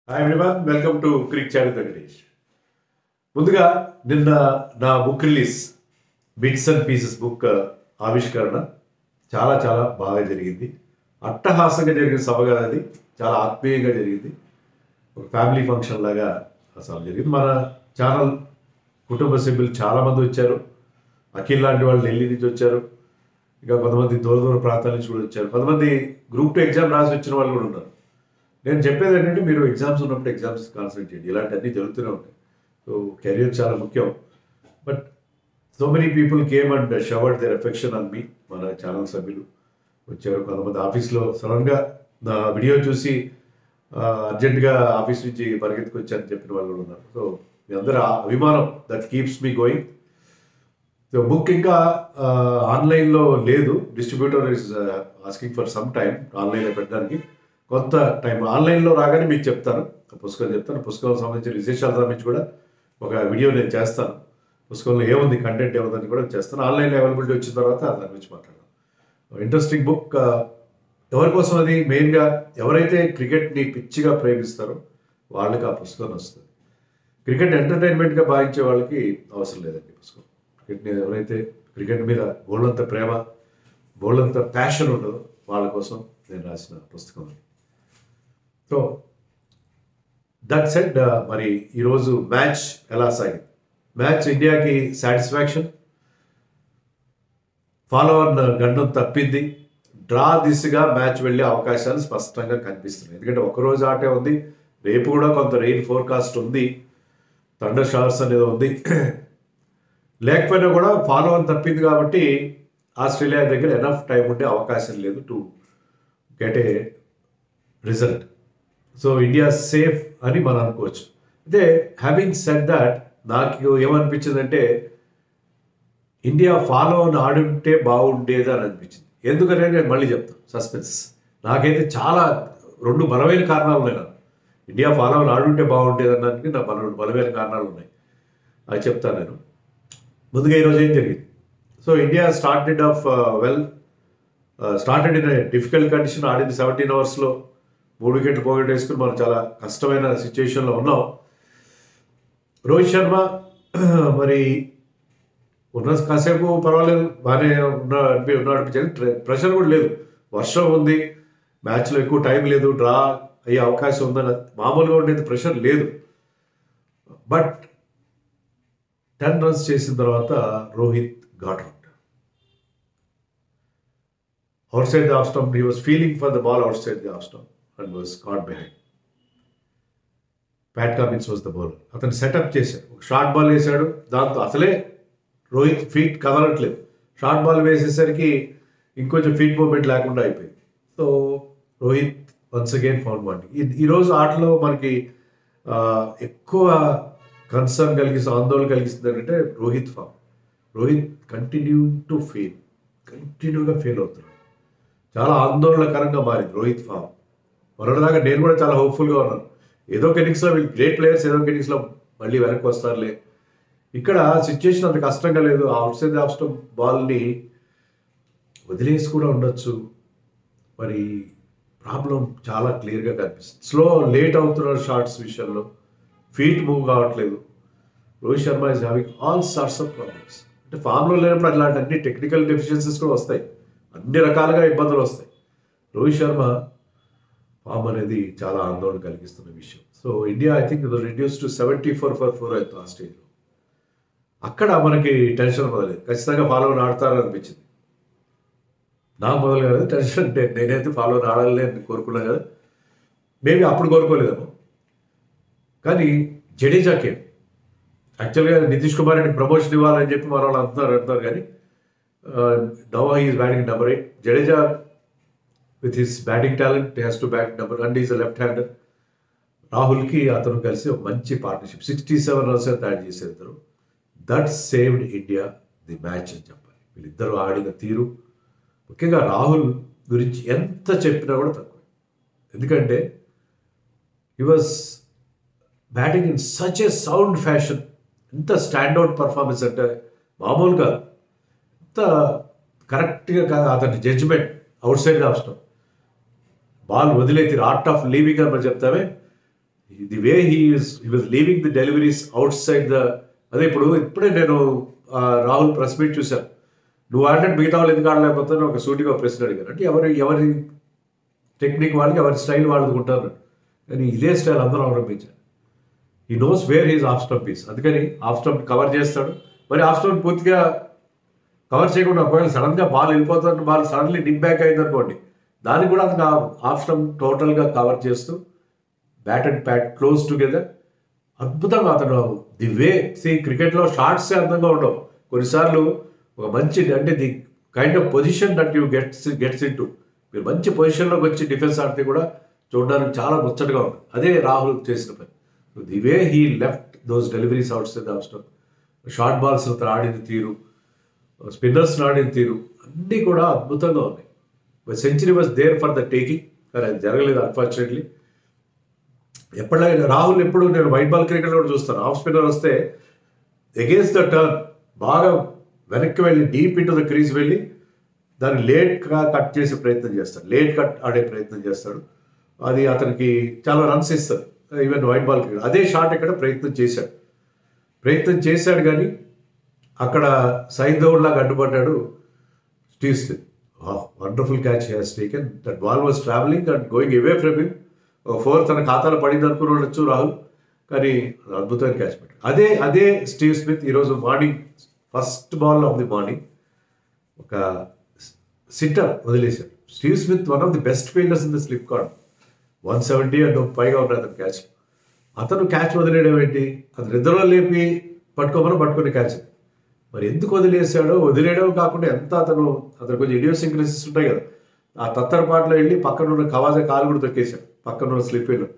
Hi everyone, welcome to Cric Chat Venkatesh. ముందుగా నిన్న నా book release bits and pieces book ఆవిష్కరణ చాలా చాలా బాగా జరిగింది. అట్టహాసంగా జరిగిన సభ కాదు అది, చాలా ఆత్మీయంగా జరిగింది. ఒక ఫ్యామిలీ ఫంక్షన్ లాగా అసలు జరిగింది. మన ఛానల్ కుటుంబ సభ్యులు చాలామంది వచ్చారు. అఖిల్ లాంటి వాళ్ళు ఢిల్లీ నుంచి వచ్చారు. ఇంకా కొంతమంది దూర దూర ప్రాంతాల నుంచి కూడా వచ్చారు. కొంతమంది గ్రూప్ 2 ఎగ్జామ్ రాసి వచ్చిన వాళ్ళు కూడా ఉన్నారు. నేను చెప్పేది ఏంటంటే, మీరు ఎగ్జామ్స్ ఉన్నప్పుడు ఎగ్జామ్స్ కాన్సన్ట్రేట్ చేయండి. ఇలాంటివన్నీ జరుగుతూనే ఉంటాయి. సో కెరియర్ చాలా ముఖ్యం. But so many people came and showered their affection on me. మన ఛానల్ సభ్యులు వచ్చారు. కొంతమంది ఆఫీస్లో సడన్గా నా వీడియో చూసి అర్జెంటుగా ఆఫీస్ నుంచి పరిగెత్తుకొచ్చారని చెప్పిన వాళ్ళు కూడా ఉన్నారు. సో మీ అందరూ అభిమానం that keeps me going. So book ఇంకా ఆన్లైన్లో లేదు. Distributor is asking for some time ఆన్లైన్లో పెట్టడానికి. కొంత టైం ఆన్లైన్లో రాగానే మీకు చెప్తాను, పుస్తకం చెప్తాను. పుస్తకం సంబంధించిన విశేషాల సంబంధించి కూడా ఒక వీడియో నేను చేస్తాను. పుస్తకంలో ఏముంది, కంటెంట్ ఏముందని కూడా చేస్తాను. ఆన్లైన్లో అవైలబిలిటీ వచ్చిన తర్వాత దాని గురించి మాట్లాడదాం. Interesting book. ఎవరి కోసం అది? మెయిన్గా ఎవరైతే క్రికెట్ని పిచ్చిగా ప్రేమిస్తారో వాళ్ళకి ఆ పుస్తకం వస్తుంది. క్రికెట్ ఎంటర్టైన్మెంట్గా భావించే వాళ్ళకి అవసరం లేదండి పుస్తకం. క్రికెట్ని ఎవరైతే క్రికెట్ మీద బోళ్ళంత ప్రేమ, బోళ్ళంత ప్యాషన్ ఉండదో వాళ్ళ కోసం నేను రాసిన పుస్తకం అది. సో దట్ సెడ్, మరి ఈరోజు మ్యాచ్ ఎలా సాగింది? మ్యాచ్ ఇండియాకి సాటిస్ఫాక్షన్. ఫాలో ఆన్ గండం తప్పింది. డ్రా దిశగా మ్యాచ్ వెళ్ళే అవకాశాలు స్పష్టంగా కనిపిస్తున్నాయి. ఎందుకంటే ఒకరోజు ఆటే ఉంది, రేపు కూడా కొంత రెయిన్ ఫోర్కాస్ట్ ఉంది, థండర్ షవర్స్ అనేది ఉంది. లేకపోయినా కూడా ఫాలో ఆన్ తప్పింది కాబట్టి ఆస్ట్రేలియా దగ్గర ఎనఫ్ టైం ఉండే అవకాశం లేదు to get a result. So India safe అని మనం అనుకోవచ్చు. అయితే హ్యావింగ్ సెడ్ దట్, నాకు ఏమనిపించిందంటే ఇండియా ఫాలో ఆన్ ఆడుంటే బాగుండేది అని అనిపించింది. ఎందుకంటే నేను మళ్ళీ చెప్తాను, సస్పెన్స్. నాకైతే చాలా 2 బలమైన కారణాలు ఉన్నాయి. నాకు ఇండియా ఫాలో ఆన్ ఆడుంటే బాగుండేది అన్నదానికి నా 2 బలమైన కారణాలు ఉన్నాయి. అది చెప్తాను నేను. ముందుగా ఈరోజు ఏం జరిగింది? So India started in difficult condition. ఆడింది 17 అవర్స్లో 3 వికెట్లు పోగొట్టేసుకుని మనం చాలా కష్టమైన సిచ్యువేషన్లో ఉన్నాం. రోహిత్ శర్మ మరి ఉన్న కాసేపు పర్వాలేదు, బాగానే ఉన్నాడు. ప్రెషర్ కూడా లేదు. వర్షం ఉంది, మ్యాచ్లో ఎక్కువ టైం లేదు, డ్రా అయ్యే అవకాశం ఉందని మామూలుగా ఉండేది, ప్రెషర్ లేదు. బట్ 10 రన్స్ చేసిన తర్వాత Rohit got out. Outside the off stump, he was feeling for the ball outside the off stump and was caught behind. Pat Cummins was the bowler. అతను సెటప్ చేశాడు, ఒక షార్ట్ బాల్ వేశాడు. దాంతో అసలే Rohit feet కదలట్లేదు. Short ball వేసేసరికి ఇంకొంచెం feet movement లేకుండా అయిపోయింది. So Rohit once again found wanting. ఈరోజు ఆటలో మనకి ఎక్కువ కన్సర్న్ ఆందోళన కలిగిస్తుంది ఏంటంటే రోహిత్ ఫామ్. రోహిత్ కంటిన్యూగా ఫెయిల్ అవుతున్నాడు. చాలా ఆందోళనకరంగా మారింది రోహిత్ ఫామ్. మొన్నటిదాకా నేను కూడా చాలా హోప్ఫుల్గా ఉన్నాను. ఏదో ఒక ఇన్నింగ్స్లో వీళ్ళు గ్రేట్ ప్లేయర్స్, ఏదో ఒక ఇన్నింగ్స్లో మళ్ళీ వెనక్కి వస్తారులే. ఇక్కడ సిచ్యుయేషన్ అంత కష్టంగా లేదు. అవుట్ సైడ్ ఆఫ్ స్టంప్ బాల్ని వదిలేసి కూడా ఉండొచ్చు. మరి ప్రాబ్లం చాలా క్లియర్గా కనిపిస్తుంది. లేట్ అవుతున్నారు షార్ట్స్ విషయంలో, ఫీట్ మూవ్ కావట్లేదు. Rohit Sharma is having all sorts of problems. అంటే ఫామ్లో లేనప్పుడు అలాంటి అన్ని టెక్నికల్ డెఫిషియన్సీస్ కూడా వస్తాయి, అన్ని రకాలుగా ఇబ్బందులు వస్తాయి. రోహిత్ శర్మ ఫామ్ అనేది చాలా ఆందోళన కలిగిస్తున్న విషయం. So India I think reduce to 74 for 4 అయితే ఆ స్టేజ్లో. అక్కడ మనకి టెన్షన్ మొదలైంది. ఖచ్చితంగా ఫాలో ఆడతారని అనిపించింది. నాకు మొదలు కాదు టెన్షన్. అంటే నేనైతే ఫాలో ఆడాలని అని కోరుకున్నాను కదా, మేబీ అప్పుడు కోరుకోలేదేమో. కానీ జడేజాకి యాక్చువల్గా నితీష్ కుమార్ రెడ్డి ప్రమోషన్ ఇవ్వాలని చెప్పి మన వాళ్ళు అంటున్నారు కానీ now he is batting number 8. Jadeja with his batting talent has to bat number, and is left hander. రాహుల్కి అతను కలిసి ఒక మంచి పార్ట్నర్షిప్, 67 రన్స్ యాడ్ చేశారు ఇద్దరు. That saved India the match అని చెప్పాలి. వీళ్ళిద్దరూ ఆడిన తీరు, ముఖ్యంగా రాహుల్ గురించి ఎంత చెప్పినా కూడా తక్కువ. ఎందుకంటే he was batting in such a sound fashion. ఎంత స్టాండౌట్ పర్ఫార్మెన్స్ అంటే మామూలుగా ఎంత కరెక్ట్గా కాదు అతని judgement. Outside off stump ball వదిలేది, ఆర్ట్ ఆఫ్ లీవింగ్ అని మనం చెప్తామే, the way he was leaving the deliveries outside the, అదే ఇప్పుడే నేను రాహుల్ ప్రెస్ మీట్ చూశాను. నువ్వు ఆడినట్టు మిగతా వాళ్ళు ఎందుకు ఆడలేకపోతే ఒక సూటిగా ప్రశ్న అడిగారు. అంటే ఎవరి టెక్నిక్ వాళ్ళకి, ఎవరి స్టైల్ వాళ్ళది ఉంటారు. కానీ ఇదే స్టైల్ అందరూ అవలంబించారు. ఈ knows where his off stump piece. అందుకని ఆఫ్ స్టంప్ కవర్ చేస్తాడు. మరి ఆఫ్ స్టంప్ పూర్తిగా కవర్ చేయకుండా ఒకవేళ సడన్గా బాల్ వెళ్ళిపోతుంది, బాల్ సడన్లీ డిప్ బ్యాక్ అయింది అనుకోండి, దాన్ని కూడా అతను ఆఫ్ స్టంప్ టోటల్గా కవర్ చేస్తూ bat and Pat close together అద్భుతంగా అతను ది వే క్రికెట్లో షార్ట్సే అందంగా ఉండవు. కొన్నిసార్లు ఒక మంచి, అంటే the kind of position that you gets in to, మీరు మంచి పొజిషన్లోకి వచ్చి డిఫెన్స్ ఆడితే కూడా చూడడానికి చాలా ముచ్చటగా ఉంది. అదే రాహుల్ చేసిన పని. The way he left those deliveries outside off stump, short balls ఆడిన తీరు, స్పిన్నర్స్ ఆడిన తీరు అన్నీ కూడా అద్భుతంగా ఉన్నాయి. Century was there for the taking, కానీ అది జరగలేదు అన్ఫార్చునేట్లీ. ఎప్పటిలాగే రాహుల్ ఎప్పుడు నేను వైట్ బాల్ క్రికెట్ కూడా చూస్తాను, ఆఫ్ స్పిన్నర్ వస్తే అగేన్స్ట్ ద టర్న్ బాగా వెనక్కి వెళ్ళి deep in to the crease వెళ్ళి దాన్ని లేట్గా కట్ చేసే ప్రయత్నం చేస్తాడు, లేట్ కట్ ఆడే ప్రయత్నం చేస్తాడు. అది అతనికి చాలా రన్స్ ఇస్తుంది ఈవెన్ వైట్ బాల్ క్రికెట్. అదే షాట్ ఇక్కడ ప్రయత్నం చేశాడు కానీ అక్కడ సైడ్ దౌడ్ లాగా అడ్డుపడ్డాడు Steve Smith. Wonderful catch has taken. That ball was travelling and going away from him. 4 తన ఖాతాలో పడింది అనుకుని ఉండొచ్చు రాహుల్, కానీ అద్భుతమైన క్యాచ్ పెట్టాడు. అదే స్టీవ్ స్మిత్ ఈరోజు morning first ball of the morning ఒక సిట్టర్ వదిలేశాడు. Steve Smith one of the best fielders in the slip card, 170 and పైగా ఉన్నాయి అతను క్యాచ్. అతను క్యాచ్ వదిలేయడం ఏంటి, అతను నిద్రలో లేపి పట్టుకునే క్యాచ్. మరి ఎందుకు వదిలేసాడో, వదిలేయడం కాకుండా ఎంత అతను కొంచెం ఇడియోసింక్రసిస్ ఉంటాయి కదా, ఆ తత్తరపాట్లో వెళ్ళి పక్కన ఉన్న కవాజా కాలు కూడా తొక్కేశాడు పక్కన ఉన్న స్లిప్ వేలో.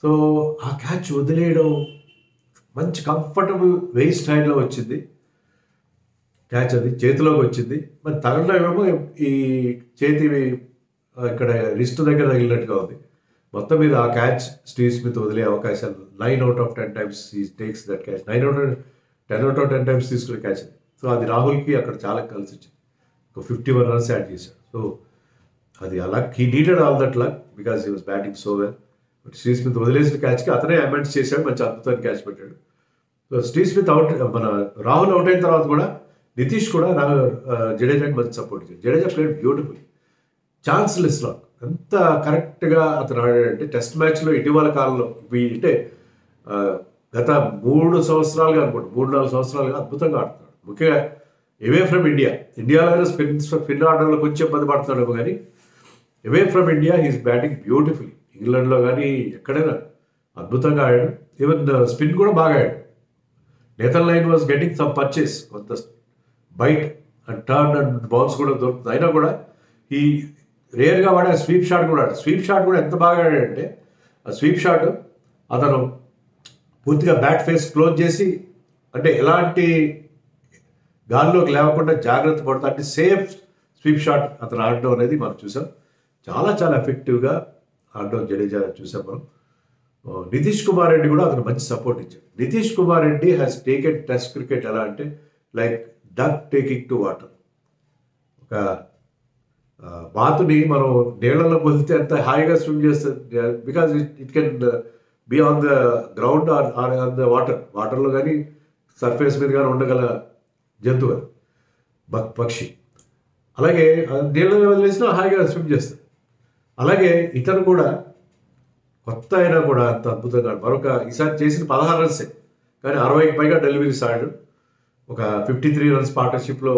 సో ఆ క్యాచ్ వదిలేయడం మంచి కంఫర్టబుల్ వెయిట్ స్టైల్లో వచ్చింది క్యాచ్, అది చేతిలోకి వచ్చింది. మరి తగలడం ఏమో ఈ చేతి ఇక్కడ రిస్ట్ దగ్గర తగిలినట్టుగా ఉంది. మొత్తం మీద ఆ క్యాచ్ స్టీవ్ స్మిత్ వదిలే అవకాశాలు 9 out of 10 times he takes that catch. 10 out of 10 times తీసుకునే క్యాచ్. సో అది రాహుల్కి అక్కడ చాలా కలిసి వచ్చింది. ఒక 51 runs యాడ్ చేశాడు. సో అది ఆ luck, he needed all that luck because he was batting so well. But Steve Smith వదిలేసిన క్యాచ్కి అతనే అమెండ్స్ చేశాడు, మంచి అద్భుతమైన క్యాచ్ పెట్టాడు. సో స్టీవ్ స్మిత్ అవుట్, మన రాహుల్ అవుట్ అయిన తర్వాత కూడా నితీష్ కూడా జడేజాకి మంచి సపోర్ట్ ఇచ్చాడు. Jadeja played beautiful, chanceless knock. ఎంత కరెక్ట్గా అతను ఆడాడంటే టెస్ట్ మ్యాచ్లో ఇటీవల కాలంలో అంటే గత 3 సంవత్సరాలుగా అనుకోండి, 3-4 సంవత్సరాలుగా అద్భుతంగా ఆడుతున్నాడు. ముఖ్యంగా అవే ఫ్రమ్ ఇండియాలో స్పిన్ ఆర్డర్లో కొంచెం ఇబ్బంది పడుతున్నాడు, కానీ away from India he's batting beautifully. ఇంగ్లాండ్లో కానీ ఎక్కడైనా అద్భుతంగా ఆడాడు. ఈవెన్ స్పిన్ కూడా బాగా ఆడాడు. Nathan Lyon was getting some purchase, కొంత bite and turn and bounce కూడా దొరుకుతుంది. అయినా కూడా ఈ రేర్గా వాడే స్వీప్ షాట్ కూడా స్వీప్ షాట్ కూడా ఎంత బాగా ఆడాడంటే, ఆ స్వీప్ షాట్ అతను పూర్తిగా బ్యాట్ ఫేస్ క్లోజ్ చేసి, అంటే ఎలాంటి గాల్లోకి లేవకుండా జాగ్రత్త పడుతూ, అంటే సేఫ్ స్వీప్ షాట్ అతను ఆడడం అనేది మనం చూసాం. చాలా చాలా ఎఫెక్టివ్గా ఆడడం జడేజా చూసాం మనం. నితీష్ కుమార్ రెడ్డి కూడా అతను మంచి సపోర్ట్ ఇచ్చాడు. Nitish Kumar Reddy has taken test cricket ఎలా అంటే like duck taking to water. ఒక బాతుని మనం నీళ్లలో వదిలితే అంత హాయిగా స్విమ్ చేస్తుంది, because it can be on the ground or on the వాటర్లో కానీ సర్ఫేస్ మీద కానీ ఉండగల జంతువు పక్షి. అలాగే నీళ్ళలో వదిలేసినా హాయిగా స్విమ్ చేస్తుంది. అలాగే ఇతను కూడా కొత్త అయినా కూడా అంత అద్భుతంగా ఈసారి చేసిన 16 రన్సే, కానీ 60కి పైగా డెలివరీస్ ఆడాడు. ఒక 53 runs పార్ట్నర్షిప్లో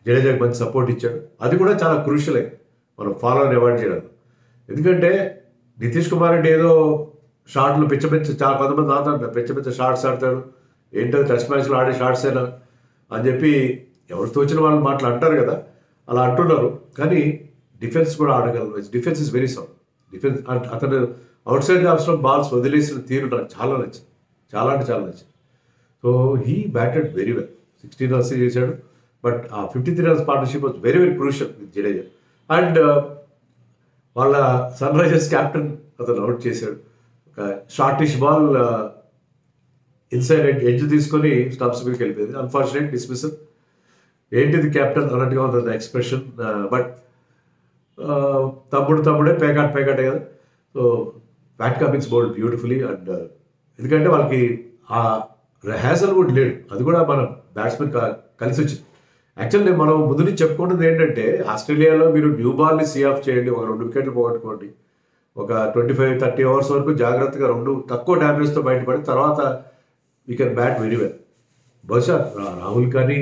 జడేజాకి మంచి సపోర్ట్ ఇచ్చాడు. అది కూడా చాలా క్రూషియల్ మనం ఫాలో అని అవాయిడ్ చేయడం. ఎందుకంటే నితీష్ కుమార్ రెడ్డి ఏదో షార్ట్లు చాలా కొంతమంది ఆడుతాడు, పిచ్చ షార్ట్స్ ఆడతాడు, ఏంటో టెస్ట్ మ్యాచ్లో ఆడే షార్ట్స్ అయినా అని చెప్పి ఎవరితో వచ్చిన వాళ్ళు మాటలు అంటారు కదా, అలా అంటున్నారు. కానీ డిఫెన్స్ కూడా ఆడగలరు. Defence is very sound. Defence అతను అవుట్ సైడ్ ఆఫ్స్లో బాల్స్ వదిలేసిన తీరు నాకు చాలా నచ్చింది, చాలా అంటే చాలా నచ్చింది. So he batted very well. 16 runs చేశాడు. బట్ ఆ 53 runs partnership was very very crucial with Jadeja. And వాళ్ళ సన్ రైజర్స్ క్యాప్టెన్ అతను అవుట్ చేశాడు. ఒక షార్టిష్ బాల్ ఇన్సైడ్ ఎడ్జ్ తీసుకొని స్టంప్స్ మీదకి వెళ్ళిపోయింది. Unfortunate dismissal. ఏంటిది క్యాప్టెన్ అన్నట్టుగా ఉంది ఎక్స్ప్రెషన్. బట్ తమ్ముడే పేకాటే కదా. So Pat Cummins bowled beautifully. And ఎందుకంటే వాళ్ళకి ఆ హ్యాజల్వుడ్ లేడు, అది కూడా మన బ్యాట్స్మెన్ కలిసి వచ్చింది. యాక్చువల్లీ మనం ముందు నుంచి చెప్పుకున్నది ఏంటంటే, ఆస్ట్రేలియాలో మీరు న్యూ బాల్ని సీ ఆఫ్ చేయండి, ఒక 2 వికెట్లు పోగొట్టుకోండి, ఒక 25-30 ఓవర్స్ వరకు జాగ్రత్తగా 2 తక్కువ డ్యామేజ్తో బయటపడి తర్వాత we can bat very well. బహుశా రాహుల్ కానీ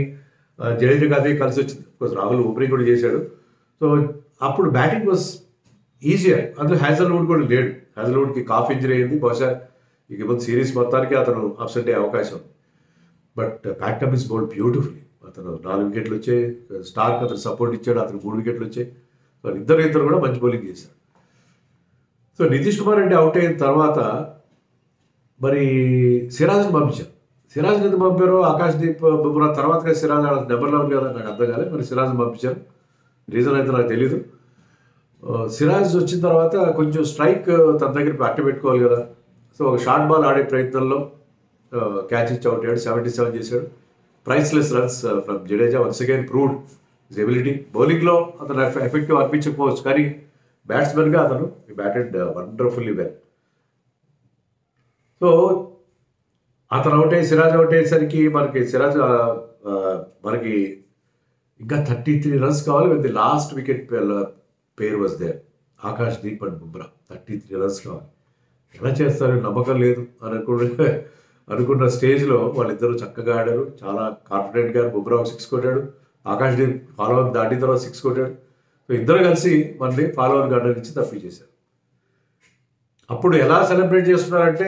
జడేజా కానీ కలిసి వచ్చింది. బికాస్ రాహుల్ ఓపెనింగ్ కూడా చేశాడు. సో అప్పుడు బ్యాటింగ్ వాజ్ ఈజియర్. అందులో హ్యాజల్వుడ్ కూడా లేడు. హ్యాజల్వుడ్కి కాఫ్ ఇంజరీ అయింది. బహుశా ఇక ముందు సిరీస్ మొత్తానికి అతను అప్సెట్ అయ్యే అవకాశం ఉంది. But Pat Cummins bowled beautifully. అతను 4 వికెట్లు వచ్చాయి, స్టార్క్ అతను సపోర్ట్ ఇచ్చాడు, అతను 3 వికెట్లు వచ్చాయి. సో ఇద్దరు కూడా మంచి బౌలింగ్ చేశారు. సో నితీష్ కుమార్ రెడ్డి అవుట్ అయిన తర్వాత మరి సిరాజ్ని పంపించారు. సిరాజ్ ఎందుకు పంపారు? ఆకాశ్దీప్ బుమ్రా తర్వాత సిరాజ్ నెంబర్లో ఉంది కదా, నాకు అర్థం కాలేదు. మరి సిరాజ్ని పంపించారు, రీజన్ అయితే నాకు తెలీదు. సిరాజ్ వచ్చిన తర్వాత కొంచెం స్ట్రైక్ తన దగ్గర అట్ట పెట్టుకోవాలి కదా. సో ఒక షార్ట్ బాల్ ఆడే ప్రయత్నంలో క్యాచ్ ఇచ్చి అవుట్ అయ్యాడు, 77 చేశాడు. Priceless runs from Jadeja. Once again proved his ability. బౌలింగ్లో అతను ఎఫెక్టివ్ అనిపించకపోవచ్చు, కానీ బ్యాట్స్మెన్గా అతను బ్యాటెడ్ వండర్ఫుల్లీ వెల్. సో అతను అవుట్ అయ్యి సిరాజ్ అవుట్ అయ్యేసరికి సిరాజ్ మనకి ఇంకా 33 రన్స్ కావాలి. With the last wicket pair was there, Akashdeep and Bumrah. 33 runs కావాలి. ఎలా చేస్తారు, నమ్మకం లేదు అని అనుకున్న స్టేజ్లో వాళ్ళిద్దరూ చక్కగా ఆడారు, చాలా కాన్ఫిడెంట్గా. బుమ్రా 6 కొట్టాడు, ఆకాశ్దీప్ ఫాలోవర్ దాటిన తర్వాత 6 కొట్టాడు. సో ఇద్దరు కలిసి మళ్ళీ ఫాలోవర్ గార్డెన్ నుంచి తప్పించేశారు. అప్పుడు ఎలా సెలబ్రేట్ చేస్తున్నారంటే,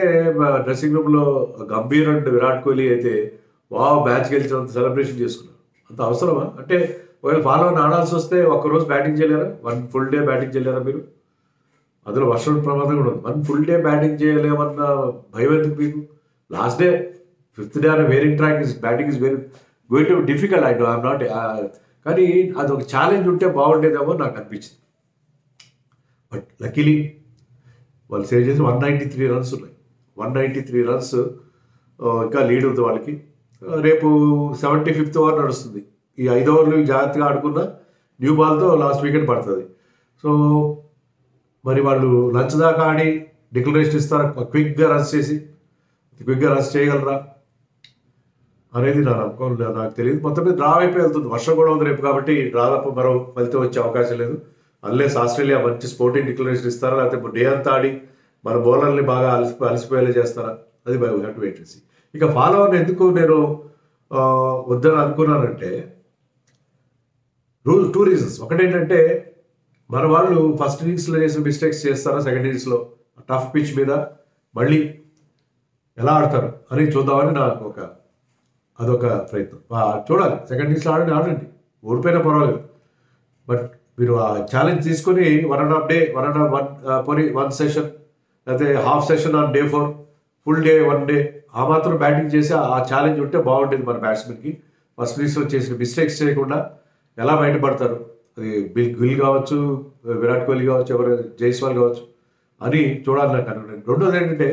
డ్రెస్సింగ్ రూమ్లో గంభీర్ అండ్ విరాట్ కోహ్లీ అయితే మ్యాచ్ గెలిచినంత సెలబ్రేషన్ చేసుకున్నారు. అంత అవసరమా? అంటే ఒకవేళ ఫాలోవర్ ఆడాల్సి వస్తే ఒక్కరోజు బ్యాటింగ్ చేయలేరా? 1 full day బ్యాటింగ్ చేయలేరా మీరు? అందులో వర్షం ప్రమాదం కూడా ఉంది. 1 full day బ్యాటింగ్ చేయలేమన్న భయం ఎందుకు మీకు? Last day 5th day on wearing track batting is very going to difficult. I'm not, కానీ అది ఒక ఛాలెంజ్ ఉంటే బాగుండేదేమో నాకు అనిపించింది. బట్ లక్కీలీ వాళ్ళు సేవ్ చేసి 193 రన్స్ ఉన్నాయి. 193 రన్స్ ఇంకా లీడ్ ఉంది వాళ్ళకి. రేపు 75th ఓవర్ నడుస్తుంది. ఈ 5 ఓవర్లు జాగ్రత్తగా ఆడుకున్న న్యూ బాల్తో లాస్ట్ వికెట్ పడుతుంది. సో మరి వాళ్ళు లంచ్ దాకా ఆడి డిక్లరేషన్ ఇస్తారా? క్విక్గా రన్స్ చేయగలరా అనేది నా నమ్మకం, నాకు తెలియదు. మొత్తం మీద డ్రా అయిపోయి వెళ్తుంది. వర్షం కూడా ఉంది రేపు, కాబట్టి డ్రా తప్ప మరో ఫలితం వచ్చే అవకాశం లేదు. అన్లెస్ ఆస్ట్రేలియా మంచి స్పోర్టింగ్ డిక్లరేషన్ ఇస్తారా, లేకపోతే డే అంతా ఆడి మన బౌలర్ని బాగా అలసిపోయేలా చేస్తారా, అది we have to wait and see. ఇక ఫాలోవర్ని ఎందుకు నేను వద్దని అనుకున్నానంటే, 2 రీజన్స్. ఒకటేంటంటే, మన వాళ్ళు ఫస్ట్ ఇన్నింగ్స్లో చేసిన మిస్టేక్స్ చేస్తారా, సెకండ్ ఇన్నింగ్స్లో టఫ్ పిచ్ మీద మళ్ళీ ఎలా ఆడతారు అని చూద్దామని నాకు అదొక ప్రయత్నం. చూడాలి, సెకండ్ ఇన్నింగ్స్లో ఆడండి, ఓడిపోయినా పర్వాలేదు. బట్ మీరు ఆ ఛాలెంజ్ తీసుకొని 1.5 day, 1 సెషన్, లేకపోతే half session on day 4, full day 1 day, ఆ మాత్రం బ్యాటింగ్ చేసి ఆ ఛాలెంజ్ ఉంటే బాగుండేది మన బ్యాట్స్మెన్కి. ఫస్ట్ ఇన్నింగ్స్లో చేసిన మిస్టేక్స్ చేయకుండా ఎలా బయటపడతారు, అది గిల్ కావచ్చు, విరాట్ కోహ్లీ కావచ్చు, ఎవరైనా జైస్వాల్ కావచ్చు అని చూడాలి నాకు అనుకున్నాను. రెండోది ఏంటంటే,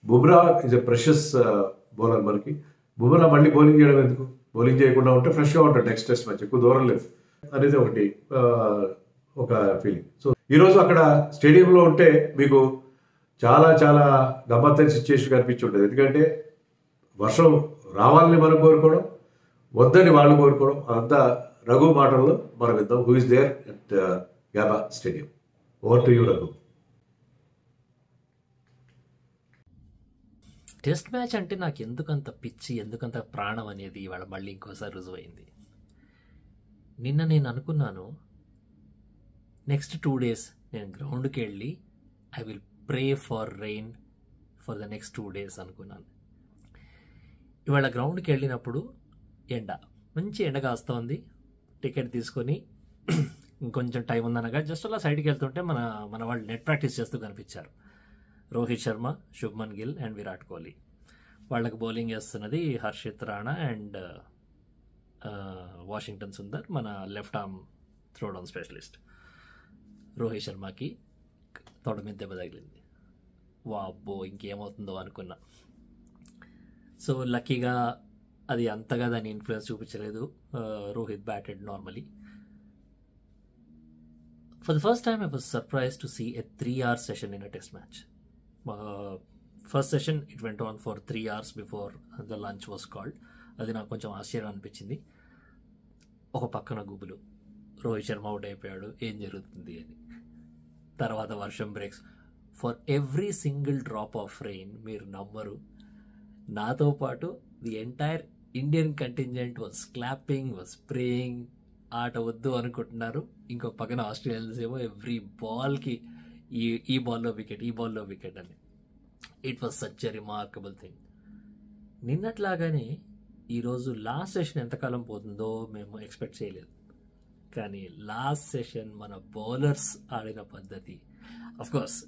Bumrah is a precious bowler మనకి. బుమ్రా మళ్ళీ బౌలింగ్ చేయడం ఎందుకు? బౌలింగ్ చేయకుండా ఉంటే ఫ్రెష్గా ఉంటాడు నెక్స్ట్ టెస్ట్ మ్యాచ్, ఎక్కువ దూరం లేదు అనేది ఒక ఫీలింగ్. సో ఈరోజు అక్కడ స్టేడియంలో ఉంటే మీకు చాలా చాలా గమ్మత్తైన సిచ్యుయేషన్ కనిపించి ఉంటుంది. ఎందుకంటే వర్షం రావాలని మనం కోరుకోవడం, వద్దని వాళ్ళు కోరుకోవడం, అదంతా రఘు మాటల్లో మనం విద్దాం. Who is there at Gabba stadium? Over to you Raghu. Test match అంటే నాకు ఎందుకంత పిచ్చి, ఎందుకంత ప్రాణం అనేది ఇవాళ మళ్ళీ ఇంకోసారి రుజువైంది. నిన్న నేను అనుకున్నాను, నెక్స్ట్ 2 days నేను గ్రౌండ్కి వెళ్ళి I will pray for rain for the next 2 days అనుకున్నాను. ఇవాళ గ్రౌండ్కి వెళ్ళినప్పుడు మంచి ఎండ కాస్తోంది. టికెట్ తీసుకొని ఇంకొంచెం టైం ఉందనగా జస్ట్ అలా సైడ్కి వెళ్తుంటే మన వాళ్ళు నెట్ ప్రాక్టీస్ చేస్తూ కనిపించారు. రోహిత్ శర్మ, శుభ్మన్ గిల్ అండ్ విరాట్ కోహ్లీ. వాళ్ళకి బౌలింగ్ వేస్తున్నది హర్షిత్ రాణా అండ్ వాషింగ్టన్ సుందర్, మన left arm throwdown specialist. Rohit శర్మకి తొడ మీద దెబ్బ తగిలింది. వాబ్బో ఇంకేమవుతుందో అనుకున్నా. సో లక్కీగా అది అంతగా దాని ఇన్ఫ్లుయెన్స్ చూపించలేదు. Rohit batted normally. For the first time I was surprise to see a 3 hour session in a test match. First session it went on for 3 hours before the lunch was called. అది నాకు కొంచెం ఆశ్చర్యం అనిపించింది. ఒక పక్కన గుబులు, Rohit Sharma out అయిపోయాడు, ఏం జరుగుతుంది అని. తర్వాత వర్షం breaks. For every single drop of rain, మీరు నమ్మరు, నాతో పాటు the entire Indian contingent was clapping, was praying. ఆట వద్దు అనుకుంటున్నారు. ఇంకో పక్కన ఆస్ట్రేలియన్స్ ఏమో ఎవ్రీ బాల్కి ఈ బాల్లో వికెట్, ఈ బాల్లో వికెట్ అని. It was such a remarkable thing. నిన్నట్లాగానే ఈరోజు లాస్ట్ సెషన్ ఎంతకాలం పోతుందో మేము ఎక్స్పెక్ట్ చేయలేదు. కానీ లాస్ట్ సెషన్ మన బౌలర్స్ ఆడిన పద్ధతి, అఫ్కోర్స్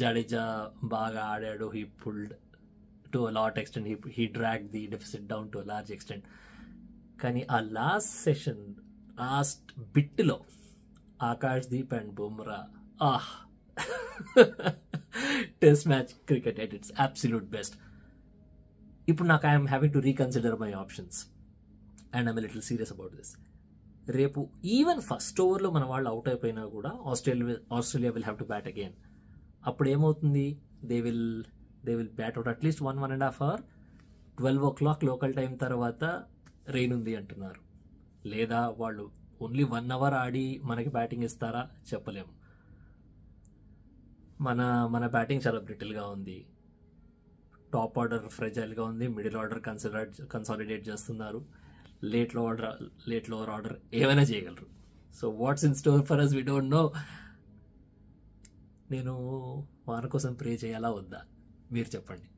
జడేజా బాగా ఆడాడు. He pulled to a lot extent, he drag the deficit down to a large extent. కానీ ఆ లాస్ట్ సెషన్, లాస్ట్ బిట్లో Akashdeep and Bumrah, test match cricket at its absolute best. ఇప్పుడు నాకు I'm having to reconsider my options and I'm little serious about this. రేపు even first ఓవర్లో మన వాళ్ళు out అయిపోయినా కూడా Australia will have to bat again. అప్పుడు ఏమవుతుంది? They will bat out at least 1.5 hours. 12 o'clock local time తర్వాత రెయిన్ ఉంది అంటున్నారు. లేదా వాళ్ళు ఓన్లీ 1 hour ఆడి మనకి బ్యాటింగ్ ఇస్తారా చెప్పలేము. మన బ్యాటింగ్ చాలా బ్రిటిల్గా ఉంది. టాప్ ఆర్డర్ ఫ్రెజైల్గా ఉంది. మిడిల్ ఆర్డర్ కన్సాలిడేట్ చేస్తున్నారు. లేట్ లోవర్ ఆర్డర్ ఏమైనా చేయగలరు. So what's in store for us we don't know. నేను వారి కోసం ప్రే చేయాలా వద్దా మీరు చెప్పండి.